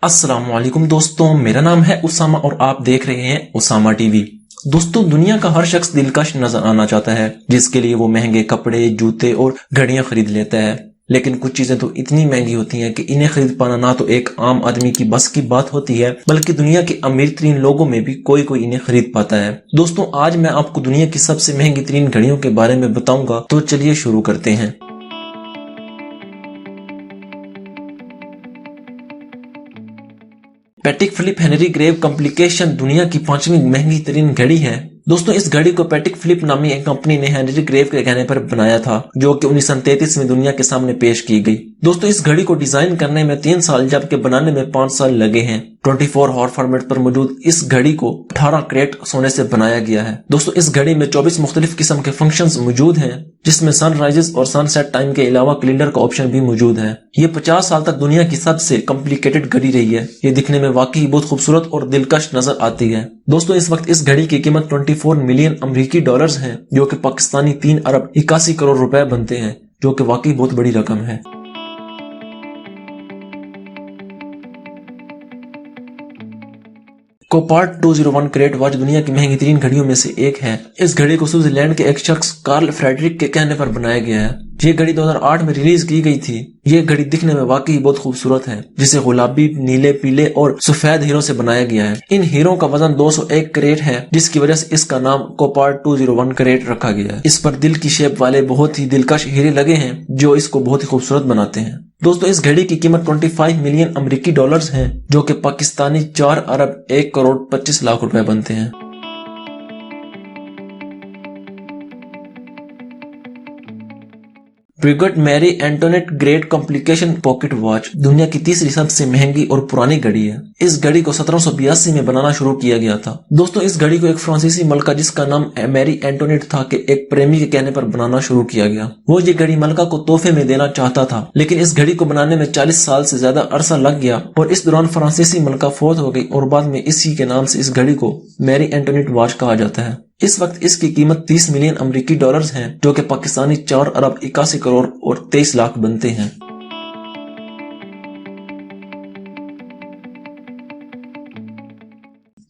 अस्सलाम वालेकुम दोस्तों, मेरा नाम है उसामा और आप देख रहे हैं उसामा टीवी। दोस्तों, दुनिया का हर शख्स दिलकश नजर आना चाहता है, जिसके लिए वो महंगे कपड़े, जूते और घड़ियां खरीद लेता है। लेकिन कुछ चीजें तो इतनी महंगी होती हैं कि इन्हें खरीद पाना ना तो एक आम आदमी की बस की बात होती है, बल्कि दुनिया के अमीर तरीन लोगों में भी कोई कोई इन्हें खरीद पाता है। दोस्तों, आज मैं आपको दुनिया की सबसे महंगी तरीन घड़ियों के बारे में बताऊंगा, तो चलिए शुरू करते हैं। पैटिक फिलिप हेनरी ग्रेव कॉम्प्लिकेशन दुनिया की 5वीं महंगी तरीन घड़ी है। दोस्तों, इस घड़ी को पैटिक फिलिप नामी एक कंपनी ने हेनरी ग्रेव के कहने पर बनाया था, जो कि 1933 में दुनिया के सामने पेश की गई। दोस्तों, इस घड़ी को डिजाइन करने में 3 साल जबकि बनाने में 5 साल लगे हैं। 24 हॉर फॉर्मेट पर मौजूद इस घड़ी को 18 कैरेट सोने से बनाया गया है। दोस्तों, इस घड़ी में 24 मुख्तलिफ किस्म के फंक्शंस मौजूद हैं, जिसमें सनराइजेस और सनसेट टाइम के अलावा कैलेंडर का ऑप्शन भी मौजूद है। ये 50 साल तक दुनिया की सबसे कॉम्प्लिकेटेड घड़ी रही है। ये दिखने में वाकई बहुत खूबसूरत और दिलकश नजर आती है। दोस्तों, इस वक्त इस घड़ी की कीमत 24 मिलियन अमेरिकी डॉलर्स है, जो कि पाकिस्तानी 3 अरब 81 करोड़ रुपए बनते हैं, जो कि वाकई बहुत बड़ी रकम है। कोपार्ट 201 कैरेट वॉच दुनिया की महंगी तरीन घड़ियों में से एक है। इस घड़ी को स्विट्जरलैंड के एक शख्स कार्ल फ्रेडरिक के कहने पर बनाया गया है। ये घड़ी 2008 में रिलीज की गई थी। ये घड़ी दिखने में वाकई बहुत खूबसूरत है, जिसे गुलाबी, नीले, पीले और सफेद हीरो से बनाया गया है। इन हीरो का वजन 201 कैरेट है, जिसकी वजह से इसका नाम कोपार्ट 201 कैरेट रखा गया है। इस पर दिल की शेप वाले बहुत ही दिलकश हीरे लगे हैं, जो इसको बहुत ही खूबसूरत बनाते हैं। दोस्तों, इस घड़ी की कीमत 25 मिलियन अमेरिकी डॉलर्स है, जो कि पाकिस्तानी 4 अरब 1 करोड़ 25 लाख रुपए बनते हैं। Brigade Mary Antoinette great complication pocket watch दुनिया की तीसरी सबसे महंगी और पुरानी घड़ी है। इस घड़ी को 1782 में बनाना शुरू किया गया था। दोस्तों, इस घड़ी को एक फ्रांसीसी मलका जिसका नाम मैरी एंटोनेट था के एक प्रेमी के कहने पर बनाना शुरू किया गया। वो ये घड़ी मलका को तोहफे में देना चाहता था, लेकिन इस घड़ी को बनाने में 40 साल से ज्यादा अरसा लग गया और इस दौरान फ्रांसीसी मलका फौत हो गई और बाद में इसी के नाम से इस घड़ी को मैरी एंटोनेट वॉच कहा जाता है। इस वक्त इसकी कीमत 30 मिलियन अमेरिकी डॉलर्स है, जो कि पाकिस्तानी 4 अरब 81 करोड़ और 23 लाख बनते हैं।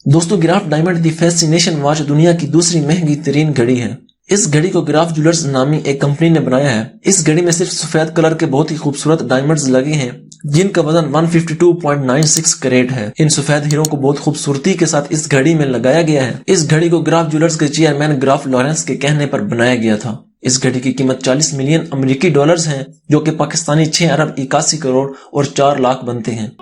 दोस्तों, गिराफ डायमंड दी फैसिनेशन वॉच दुनिया की दूसरी महंगी तरीन घड़ी है। इस घड़ी को गिराफ ज्वेलर्स नामी एक कंपनी ने बनाया है। इस घड़ी में सिर्फ सफेद कलर के बहुत ही खूबसूरत डायमंड्स लगे हैं, जिनका वजन 152.96 कैरेट है। इन सफेद हीरो को बहुत खूबसूरती के साथ इस घड़ी में लगाया गया है। इस घड़ी को ग्राफ ज्वेलर्स के चेयरमैन ग्राफ लॉरेंस के कहने पर बनाया गया था। इस घड़ी की कीमत 40 मिलियन अमेरिकी डॉलर्स है, जो कि पाकिस्तानी 6 अरब 81 करोड़ और 4 लाख बनते हैं।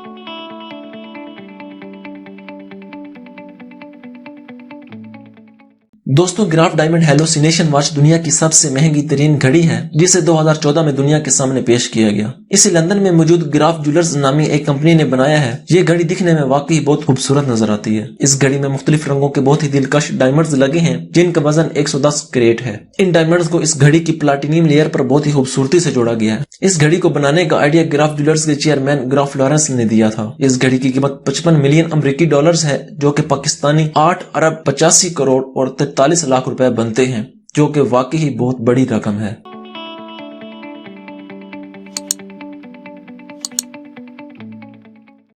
दोस्तों, ग्राफ डायमंड हेलोसिनेशन वॉच दुनिया की सबसे महंगी तरीन घड़ी है, जिसे 2014 में दुनिया के सामने पेश किया गया। इसे लंदन में मौजूद ग्राफ ज्वेलर्स नामी एक कंपनी ने बनाया है। ये घड़ी दिखने में वाकई बहुत खूबसूरत नजर आती है। इस घड़ी में मुख्तलिफ रंगों के बहुत ही दिलकश डायमंड्स लगे हैं, जिनका वजन 110 कैरेट है। इन डायमंड्स को इस घड़ी की प्लाटिनियम लेयर पर बहुत ही खूबसूरती से जोड़ा गया है। इस घड़ी को बनाने का आइडिया ग्राफ ज्वेलर्स के चेयरमैन ग्राफ लॉरेंस ने दिया था। इस घड़ी की कीमत 55 मिलियन अमेरिकी डॉलर्स है, जो कि पाकिस्तानी 8 अरब 85 करोड़ और 43 लाख रुपए बनते हैं, जो कि वाकई बहुत बड़ी रकम है।